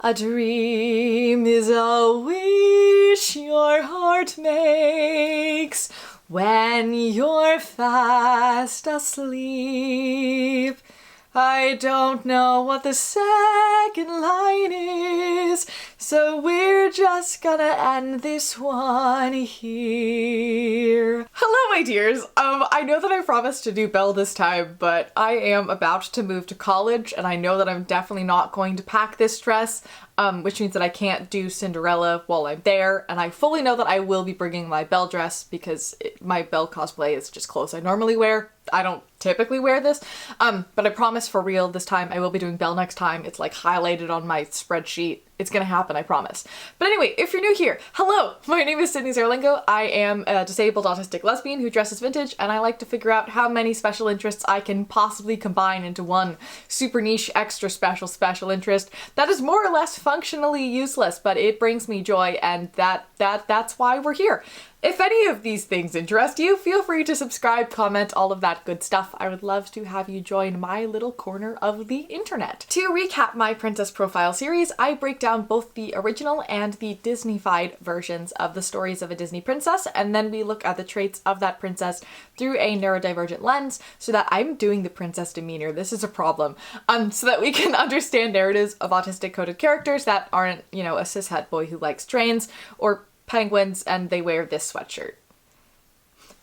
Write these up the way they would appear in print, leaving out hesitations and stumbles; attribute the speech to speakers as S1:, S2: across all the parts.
S1: A dream is a wish your heart makes when you're fast asleep. I don't know what the second line is, so we're just gonna end this one here. Hello, my dears. I know that I promised to do Belle this time, but I am about to move to college, and I know that I'm definitely not going to pack this dress, which means that I can't do Cinderella while I'm there, and I fully know that I will be bringing my Belle dress because my Belle cosplay is just clothes I normally wear. I don't typically wear this, but I promise for real this time I will be doing Belle next time. It's like highlighted on my spreadsheet. It's gonna happen, I promise. But anyway, if you're new here, hello! My name is Sydney Zerlingo. I am a disabled autistic lesbian who dresses vintage, and I like to figure out how many special interests I can possibly combine into one super niche, extra special interest that is more or less functionally useless, but it brings me joy, and that's why we're here. If any of these things interest you, feel free to subscribe, comment, all of that good stuff. I would love to have you join my little corner of the internet. To recap my Princess Profile series, I break down both the original and the Disney-fied versions of the stories of a Disney princess, and then we look at the traits of that princess through a neurodivergent lens so that I'm doing the princess demeanor. This is a problem. So that we can understand narratives of autistic coded characters that aren't, you know, a cishet boy who likes trains or penguins and they wear this sweatshirt.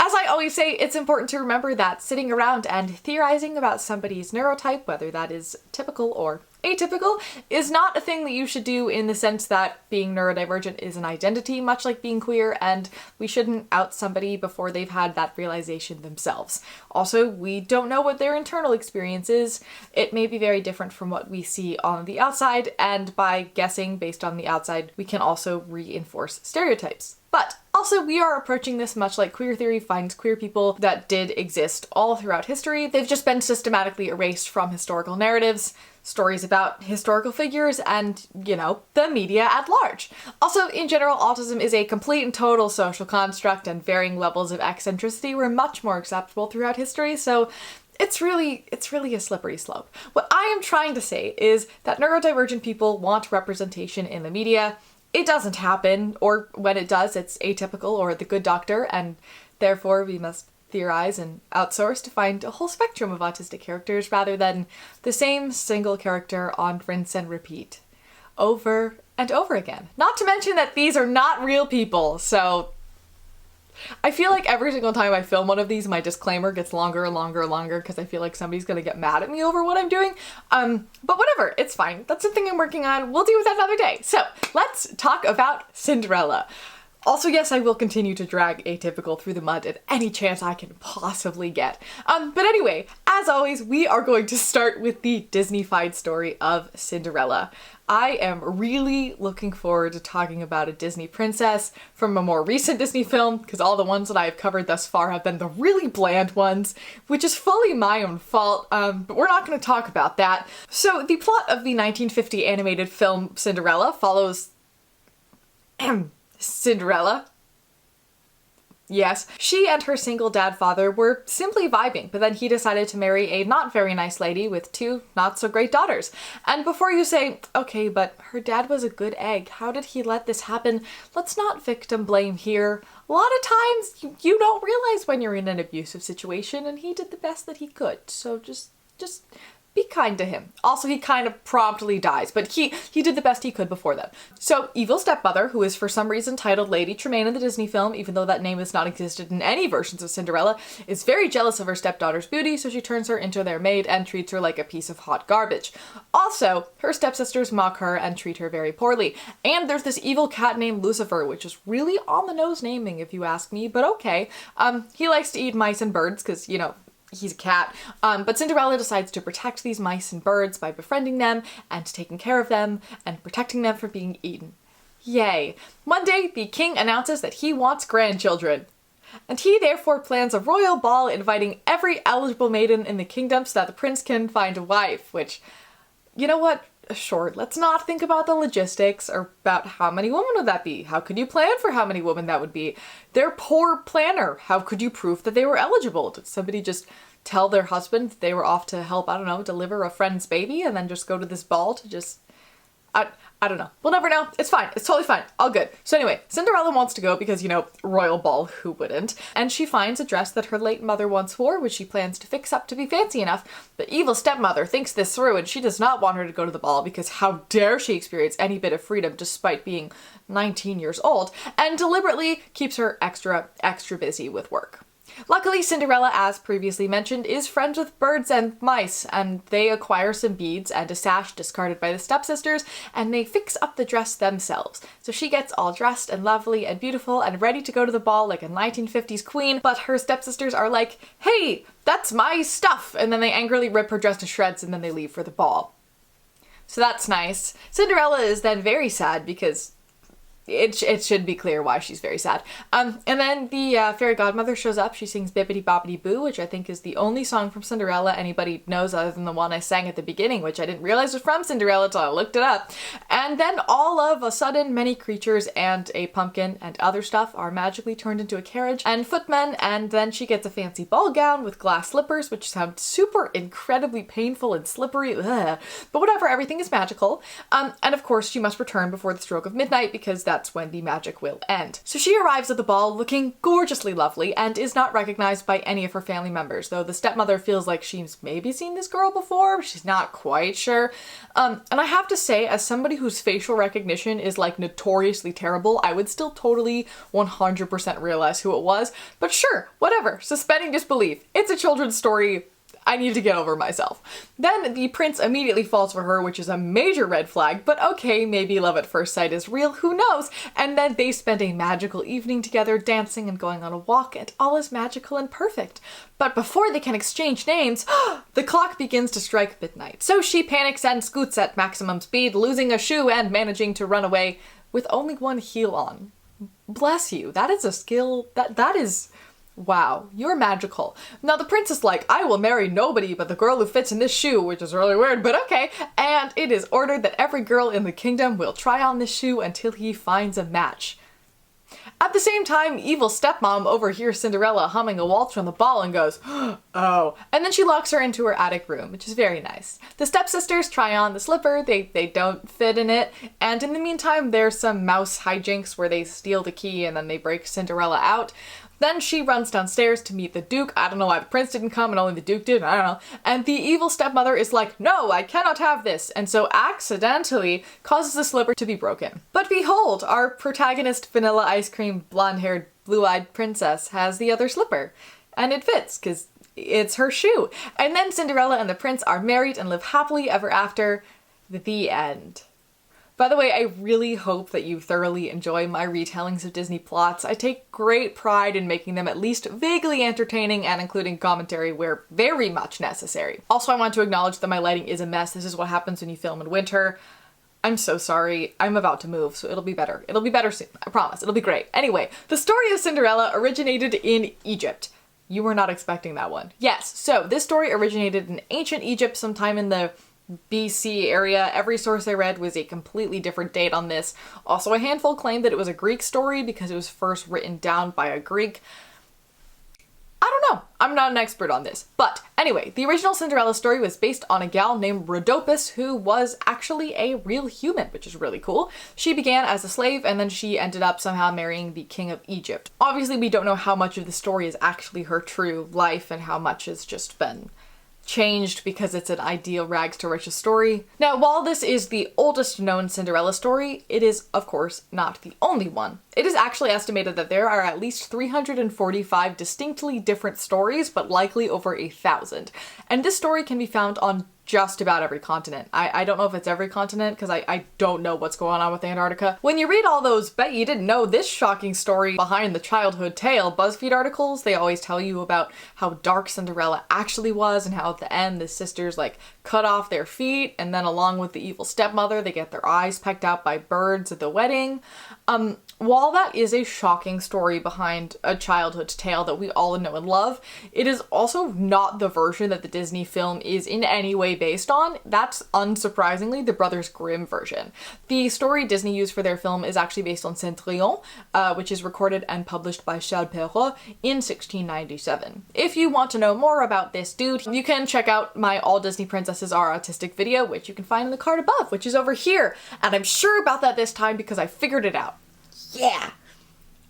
S1: As I always say, it's important to remember that sitting around and theorizing about somebody's neurotype, whether that is typical or atypical, is not a thing that you should do in the sense that being neurodivergent is an identity, much like being queer, and we shouldn't out somebody before they've had that realization themselves. Also, we don't know what their internal experience is. It may be very different from what we see on the outside, and by guessing based on the outside, we can also reinforce stereotypes. But also, we are approaching this much like queer theory finds queer people that did exist all throughout history. They've just been systematically erased from historical narratives, stories about historical figures, and, you know, the media at large. Also, in general, autism is a complete and total social construct, and varying levels of eccentricity were much more acceptable throughout history, so it's really a slippery slope. What I am trying to say is that neurodivergent people want representation in the media. It doesn't happen, or when it does, it's atypical or the good doctor, and therefore we must theorize and outsource to find a whole spectrum of autistic characters rather than the same single character on rinse and repeat over and over again. Not to mention that these are not real people, so I feel like every single time I film one of these, my disclaimer gets longer and longer and longer because I feel like somebody's gonna get mad at me over what I'm doing. But whatever, it's fine. That's something I'm working on. We'll deal with that another day. So let's talk about Cinderella. Also, yes, I will continue to drag Atypical through the mud at any chance I can possibly get. But anyway, as always, we are going to start with the Disney-fied story of Cinderella. I am really looking forward to talking about a Disney princess from a more recent Disney film, because all the ones that I have covered thus far have been the really bland ones, which is fully my own fault, but we're not going to talk about that. So the plot of the 1950 animated film Cinderella follows Cinderella. Yes, she and her single dad father were simply vibing, but then he decided to marry a not very nice lady with two not so great daughters. And before you say, okay, but her dad was a good egg, how did he let this happen? Let's not victim blame here. A lot of times you don't realize when you're in an abusive situation, and he did the best that he could. So just be kind to him. Also, he kind of promptly dies, but he did the best he could before that. So, evil stepmother, who is for some reason titled Lady Tremaine in the Disney film, even though that name has not existed in any versions of Cinderella, is very jealous of her stepdaughter's beauty, so she turns her into their maid and treats her like a piece of hot garbage. Also, her stepsisters mock her and treat her very poorly. And there's this evil cat named Lucifer, which is really on-the-nose naming if you ask me, but okay. He likes to eat mice and birds, because, you know, he's a cat, but Cinderella decides to protect these mice and birds by befriending them and taking care of them and protecting them from being eaten. Yay. One day, the king announces that he wants grandchildren, and he therefore plans a royal ball inviting every eligible maiden in the kingdom so that the prince can find a wife, which, you know what? Sure, let's not think about the logistics or about how many women would that be. How could you plan for how many women that would be? They're poor planner. How could you prove that they were eligible? Did somebody just tell their husband they were off to help, I don't know, deliver a friend's baby and then just go to this ball to just... I don't know. We'll never know. It's fine. It's totally fine. All good. So anyway, Cinderella wants to go because, you know, royal ball, who wouldn't? And she finds a dress that her late mother once wore, which she plans to fix up to be fancy enough. The evil stepmother thinks this through, and she does not want her to go to the ball because how dare she experience any bit of freedom despite being 19 years old, and deliberately keeps her extra busy with work. Luckily, Cinderella, as previously mentioned, is friends with birds and mice, and they acquire some beads and a sash discarded by the stepsisters, and they fix up the dress themselves. So she gets all dressed and lovely and beautiful and ready to go to the ball like a 1950s queen, but her stepsisters are like, hey, that's my stuff! And then they angrily rip her dress to shreds and then they leave for the ball. So that's nice. Cinderella is then very sad because it should be clear why she's very sad. And then the fairy godmother shows up. She sings Bibbidi Bobbidi Boo, which I think is the only song from Cinderella anybody knows other than the one I sang at the beginning, which I didn't realize was from Cinderella until I looked it up. And then all of a sudden, many creatures and a pumpkin and other stuff are magically turned into a carriage and footmen, and then she gets a fancy ball gown with glass slippers, which sound super incredibly painful and slippery. Ugh. But whatever, everything is magical. And of course, she must return before the stroke of midnight because that's when the magic will end. So she arrives at the ball looking gorgeously lovely and is not recognized by any of her family members, though the stepmother feels like she's maybe seen this girl before. She's not quite sure. And I have to say, as somebody whose facial recognition is like notoriously terrible, I would still totally 100% realize who it was. But sure, whatever. Suspending disbelief. It's a children's story. I need to get over myself. Then the prince immediately falls for her, which is a major red flag, but okay, maybe love at first sight is real, who knows? And then they spend a magical evening together, dancing and going on a walk, and all is magical and perfect. But before they can exchange names, the clock begins to strike midnight. So she panics and scoots at maximum speed, losing a shoe and managing to run away with only one heel on. Bless you, that is a skill, that is... Wow, you're magical. Now the prince is like, I will marry nobody but the girl who fits in this shoe, which is really weird, but okay. And it is ordered that every girl in the kingdom will try on this shoe until he finds a match. At the same time, evil stepmom overhears Cinderella humming a waltz on the ball and goes, oh. And then she locks her into her attic room, which is very nice. The stepsisters try on the slipper, they don't fit in it, and in the meantime there's some mouse hijinks where they steal the key and then they break Cinderella out. Then she runs downstairs to meet the Duke. I don't know why the prince didn't come and only the Duke did, I don't know. And the evil stepmother is like, no, I cannot have this, and so accidentally causes the slipper to be broken. But behold, our protagonist, vanilla ice cream, blonde-haired, blue-eyed princess has the other slipper. And it fits, because it's her shoe. And then Cinderella and the prince are married and live happily ever after. The end. By the way, I really hope that you thoroughly enjoy my retellings of Disney plots. I take great pride in making them at least vaguely entertaining and including commentary where very much necessary. Also, I want to acknowledge that my lighting is a mess. This is what happens when you film in winter. I'm so sorry. I'm about to move, so it'll be better. It'll be better soon. I promise. It'll be great. Anyway, the story of Cinderella originated in Egypt. You were not expecting that one. Yes, so this story originated in ancient Egypt sometime in the BC area. Every source I read was a completely different date on this. Also, a handful claimed that it was a Greek story because it was first written down by a Greek. I don't know. I'm not an expert on this. But anyway, the original Cinderella story was based on a gal named Rhodopis who was actually a real human, which is really cool. She began as a slave and then she ended up somehow marrying the king of Egypt. Obviously, we don't know how much of the story is actually her true life and how much has just been changed because it's an ideal rags to riches story. Now, while this is the oldest known Cinderella story, it is, of course, not the only one. It is actually estimated that there are at least 345 distinctly different stories, but likely over 1,000. And this story can be found on just about every continent. I don't know if it's every continent because I don't know what's going on with Antarctica. When you read all those bet you didn't know this shocking story behind the childhood tale BuzzFeed articles, they always tell you about how dark Cinderella actually was and how at the end the sisters like cut off their feet and then along with the evil stepmother they get their eyes pecked out by birds at the wedding. while that is a shocking story behind a childhood tale that we all know and love, it is also not the version that the Disney film is in any way based on. That's unsurprisingly the Brothers Grimm version. The story Disney used for their film is actually based on Cendrillon, which is recorded and published by Charles Perrault in 1697. If you want to know more about this dude, you can check out my All Disney Princesses Are Autistic video, which you can find in the card above, which is over here. And I'm sure about that this time because I figured it out. Yeah!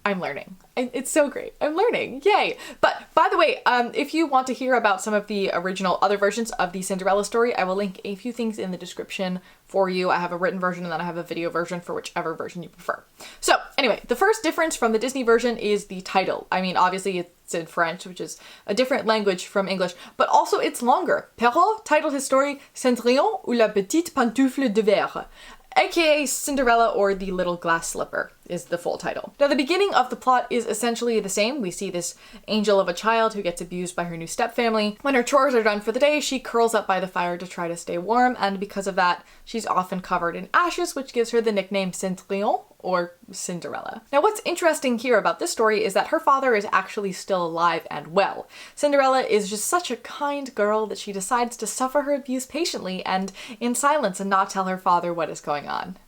S1: I'm learning. It's so great. I'm learning. Yay! But by the way, if you want to hear about some of the original other versions of the Cinderella story, I will link a few things in the description for you. I have a written version and then I have a video version for whichever version you prefer. So anyway, the first difference from the Disney version is the title. I mean, obviously it's in French, which is a different language from English, but also it's longer. Perrault titled his story Cendrillon ou la petite pantoufle de verre, aka Cinderella or the Little Glass Slipper is the full title. Now the beginning of the plot is essentially the same. We see this angel of a child who gets abused by her new stepfamily. When her chores are done for the day, she curls up by the fire to try to stay warm, and because of that, she's often covered in ashes, which gives her the nickname Cendrillon, or Cinderella. Now what's interesting here about this story is that her father is actually still alive and well. Cinderella is just such a kind girl that she decides to suffer her abuse patiently and in silence and not tell her father what is going on.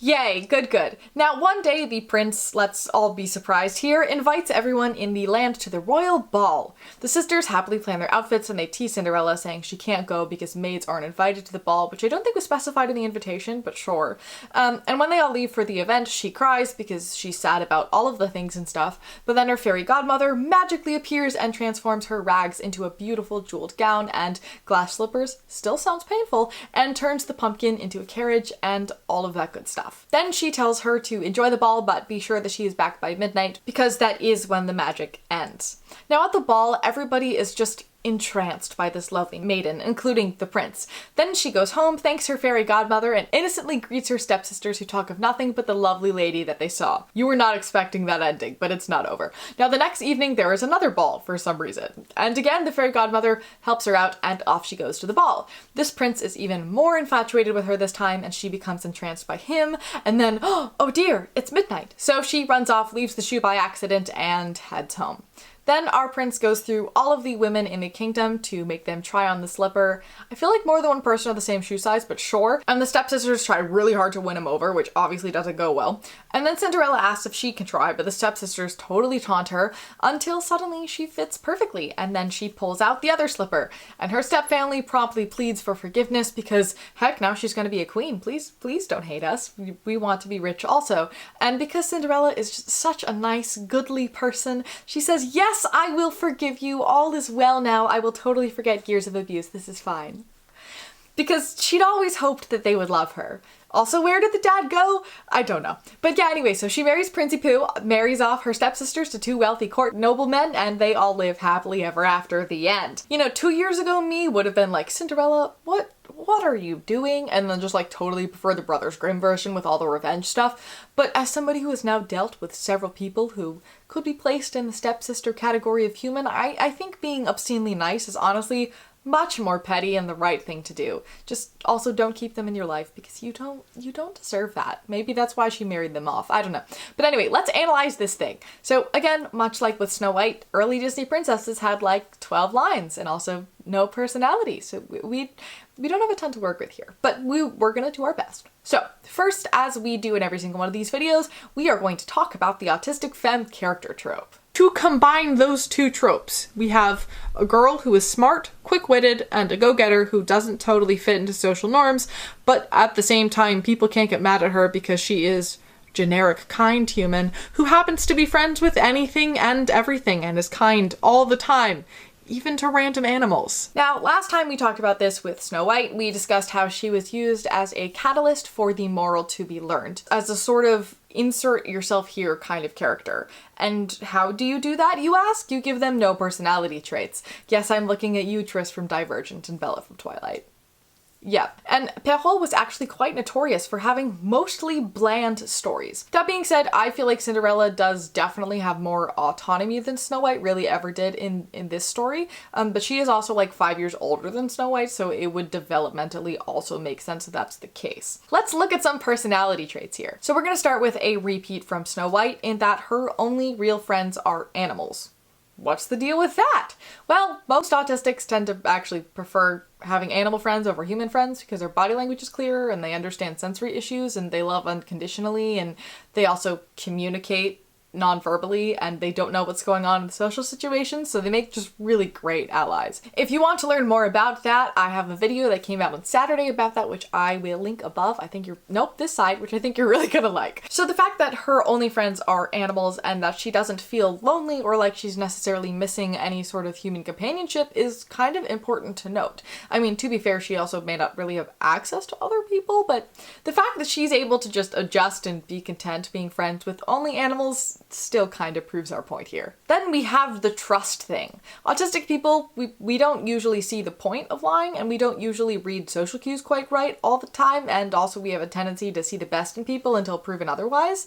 S1: Yay, good, good. Now, one day the prince, let's all be surprised here, invites everyone in the land to the royal ball. The sisters happily plan their outfits and they tease Cinderella, saying she can't go because maids aren't invited to the ball, which I don't think was specified in the invitation, but sure. And when they all leave for the event, she cries because she's sad about all of the things and stuff, but then her fairy godmother magically appears and transforms her rags into a beautiful jeweled gown and glass slippers, still sounds painful, and turns the pumpkin into a carriage and all of that good stuff. Then she tells her to enjoy the ball, but be sure that she is back by midnight because that is when the magic ends. Now at the ball, everybody is just entranced by this lovely maiden, including the prince. Then she goes home, thanks her fairy godmother, and innocently greets her stepsisters who talk of nothing but the lovely lady that they saw. You were not expecting that ending, but it's not over. Now the next evening there is another ball for some reason. And again, the fairy godmother helps her out and off she goes to the ball. This prince is even more infatuated with her this time and she becomes entranced by him, and then, oh dear, it's midnight. So she runs off, leaves the shoe by accident, and heads home. Then our prince goes through all of the women in the kingdom to make them try on the slipper. I feel like more than one person are the same shoe size, but sure. And the stepsisters try really hard to win him over, which obviously doesn't go well. And then Cinderella asks if she can try, but the stepsisters totally taunt her until suddenly she fits perfectly. And then she pulls out the other slipper and her stepfamily promptly pleads for forgiveness because heck, now she's going to be a queen. Please don't hate us. We want to be rich also. And because Cinderella is just such a nice, goodly person, she says, yes, I will forgive you. All is well now. I will totally forget years of abuse. This is fine. Because she'd always hoped that they would love her. Also, where did the dad go? I don't know. But yeah, anyway, so she marries Princie Poo, marries off her stepsisters to two wealthy court noblemen, and they all live happily ever after. The end. You know, 2 years ago me would have been like, Cinderella, what are you doing? And then just like totally prefer the Brothers Grimm version with all the revenge stuff. But as somebody who has now dealt with several people who could be placed in the stepsister category of human, I think being obscenely nice is honestly much more petty and the right thing to do. Just also don't keep them in your life because you don't deserve that. Maybe that's why she married them off. I don't know. But anyway, let's analyze this thing. So again, much like with Snow White, early Disney princesses had like 12 lines and also no personality. So we don't have a ton to work with here, but we're gonna do our best. So first, as we do in every single one of these videos, we are going to talk about the autistic femme character trope. To combine those two tropes, we have a girl who is smart, quick-witted, and a go-getter who doesn't totally fit into social norms, but at the same time, people can't get mad at her because she is generic kind human who happens to be friends with anything and everything and is kind all the time, even to random animals. Now, last time we talked about this with Snow White, we discussed how she was used as a catalyst for the moral to be learned, as a sort of insert yourself here kind of character. And how do you do that, you ask? You give them no personality traits. Yes, I'm looking at you, Tris from Divergent and Bella from Twilight. Yeah, and Perrault was actually quite notorious for having mostly bland stories. That being said, I feel like Cinderella does definitely have more autonomy than Snow White really ever did in this story, but she is also like 5 years older than Snow White, so it would developmentally also make sense that that's the case. Let's look at some personality traits here. So we're going to start with a repeat from Snow White in that her only real friends are animals. What's the deal with that? Well, most autistics tend to actually prefer having animal friends over human friends because their body language is clearer and they understand sensory issues and they love unconditionally, and they also communicate non-verbally and they don't know what's going on in the social situation, so they make just really great allies. If you want to learn more about that, I have a video that came out on Saturday about that, which I will link above. This side, which I think you're really gonna like. So the fact that her only friends are animals and that she doesn't feel lonely or like she's necessarily missing any sort of human companionship is kind of important to note. I mean, to be fair, she also may not really have access to other people, but the fact that she's able to just adjust and be content being friends with only animals still kind of proves our point here. Then we have the trust thing. Autistic people, we don't usually see the point of lying, and we don't usually read social cues quite right all the time, and also we have a tendency to see the best in people until proven otherwise.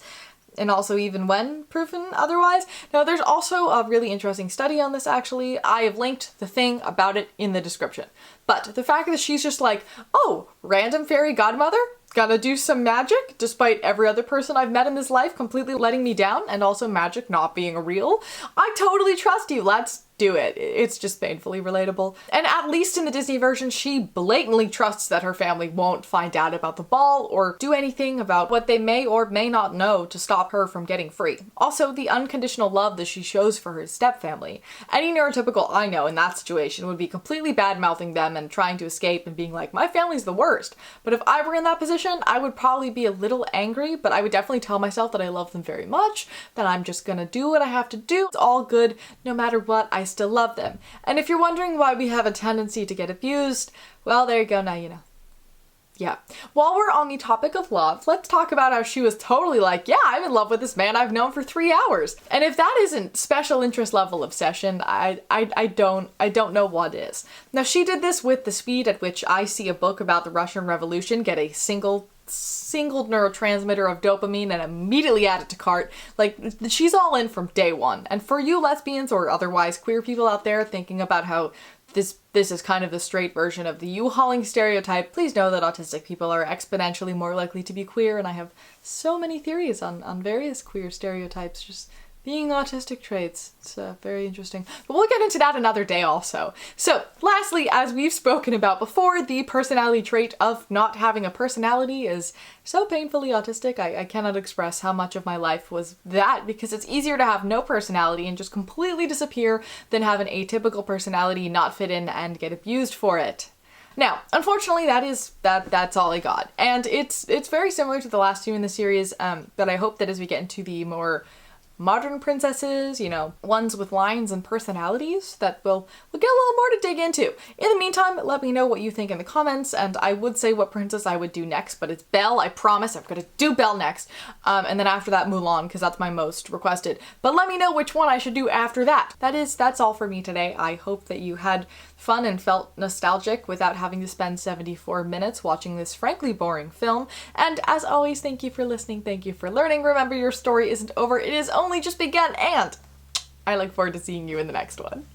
S1: And also even when proven otherwise. Now there's also a really interesting study on this actually. I have linked the thing about it in the description. But the fact that she's just like, oh, random fairy godmother? Gotta do some magic, despite every other person I've met in this life completely letting me down, and also magic not being real. I totally trust you, let's do it. It's just painfully relatable. And at least in the Disney version, she blatantly trusts that her family won't find out about the ball or do anything about what they may or may not know to stop her from getting free. Also, the unconditional love that she shows for her stepfamily. Any neurotypical I know in that situation would be completely bad-mouthing them and trying to escape and being like, my family's the worst. But if I were in that position, I would probably be a little angry, but I would definitely tell myself that I love them very much, that I'm just gonna do what I have to do. It's all good, no matter what, I still love them. And if you're wondering why we have a tendency to get abused, well, there you go, now you know. Yeah. While we're on the topic of love, let's talk about how she was totally like, yeah, I'm in love with this man I've known for 3 hours. And if that isn't special interest level obsession, I don't know what is. Now, she did this with the speed at which I see a book about the Russian Revolution get a single neurotransmitter of dopamine and immediately add it to cart. Like, she's all in from day one. And for you lesbians or otherwise queer people out there thinking about how this is kind of the straight version of the U-hauling stereotype, please know that autistic people are exponentially more likely to be queer, and I have so many theories on various queer stereotypes just being autistic traits. It's very interesting. But we'll get into that another day also. So, lastly, as we've spoken about before, the personality trait of not having a personality is so painfully autistic. I cannot express how much of my life was that, because it's easier to have no personality and just completely disappear than have an atypical personality, not fit in, and get abused for it. Now, unfortunately, that's all I got. And it's very similar to the last two in the series, but I hope that as we get into the more modern princesses, you know, ones with lines and personalities, that we'll get a little more to dig into. In the meantime, let me know what you think in the comments, and I would say what princess I would do next, but it's Belle, I promise. I'm gonna do Belle next. And then after that, Mulan, because that's my most requested. But let me know which one I should do after that. That's all for me today. I hope that you had fun and felt nostalgic without having to spend 74 minutes watching this frankly boring film. And as always, thank you for listening, thank you for learning. Remember, your story isn't over, it is only just begun, and I look forward to seeing you in the next one.